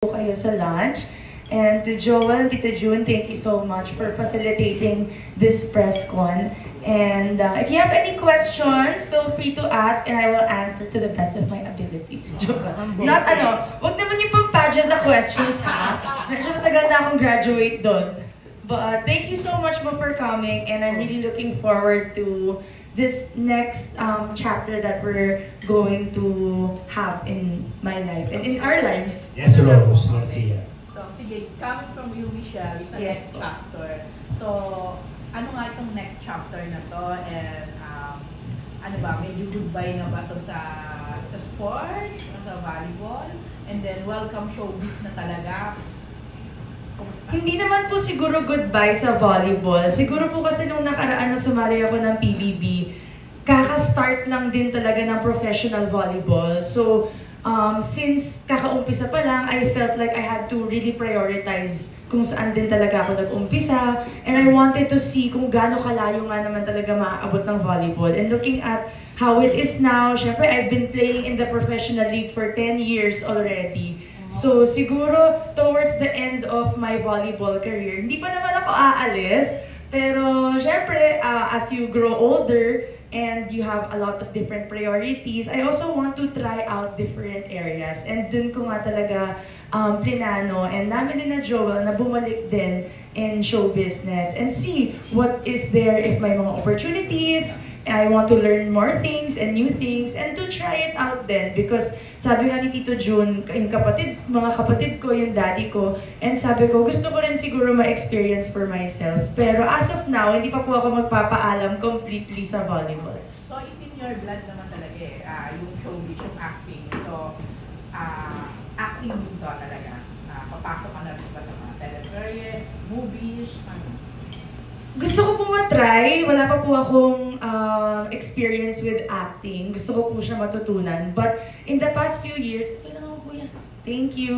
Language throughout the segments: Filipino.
kayo sa lunch. And to Joel and Tita June, thank you so much for facilitating this press con. And if you have any questions, feel free to ask and I will answer to the best of my ability. Not wag naman yung pang-pageant na questions ha. Medyo matagal na akong graduate doon. But thank you so much for coming and I'm really looking forward to this next chapter that we're going to have in my life and in our lives. Yes, Rose. Garcia. So, sige, coming from you, Michelle, is the next chapter. So, ano nga itong next chapter na to? And, ano ba, medyo goodbye na ba to sa sports, sa volleyball? And then, welcome showbiz na talaga. Hindi naman po siguro goodbye sa volleyball. Siguro po kasi nung nakaraan na sumali ako ng PBB, kaka-start lang din talaga ng professional volleyball. So, since kakaumpisa pa lang, I felt like I had to really prioritize kung saan din talaga ako nag-umpisa. And I wanted to see kung gaano kalayo nga naman talaga maaabot ng volleyball. And looking at how it is now, syempre I've been playing in the professional league for 10 years already. So siguro towards the end of my volleyball career, hindi pa naman ako aalis, pero syempre as you grow older and you have a lot of different priorities, I also want to try out different areas. And dun ko nga talaga plinano and namin din na Joel na bumalik din in show business and see what is there if may mga opportunities. I want to learn more things and new things and to try it out then because sabi nga ni Tito June, yung mga kapatid ko, yung daddy ko, and sabi ko, gusto ko rin siguro ma-experience for myself. Pero as of now, hindi pa po ako magpapaalam completely sa volleyball. So, it's in your blood naman talaga yung showbiz, yung acting. So, acting din to talaga. Papasok ka na rin ba sa mga teleserye, movies, ano? Gusto ko po matry. Wala pa po akong experience with acting. Gusto ko po siya matutunan. But in the past few years, thank you.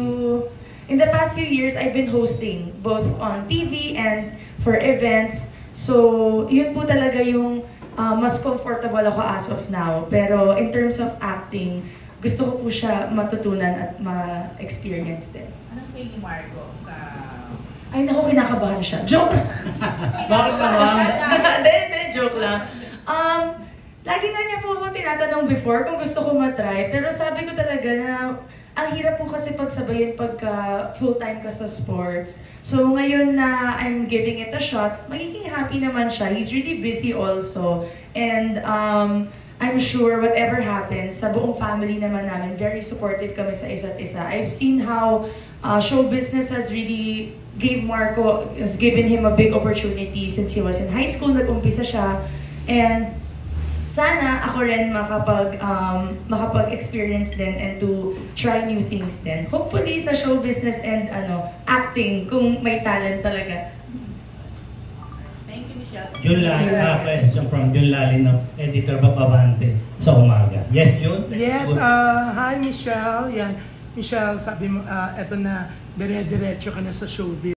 In the past few years, I've been hosting both on TV and for events. So, yun po talaga yung mas comfortable ako as of now. Pero in terms of acting, gusto ko po siya matutunan at ma-experience din. Ano say ni Marco sa... Ay, naku, kinakabahan siya. Joke lang. Bakit naman? Hindi, joke lang. Lagi nga niya po ako tinatanong before kung gusto ko matry, pero sabi ko talaga na ang hirap po kasi pagsabayin pagka full-time ka sa sports. So ngayon na I'm giving it a shot, magiging happy naman siya. He's really busy also. And I'm sure whatever happens, sa buong family naman namin, very supportive kami sa isa't isa. I've seen how show business has really has given him a big opportunity since he was in high school, nag-umpisa siya. And sana ako rin makapag-experience din and to try new things din. Hopefully sa show business and acting kung may talent talaga. Thank you, Michelle. June Lalin, question from June Lalin ng Editor Bababante sa umaga. Yes, June? Yes, hi Michelle. Yan. Michelle, sabi mo, eto na, dire-diretso ka na sa showbiz.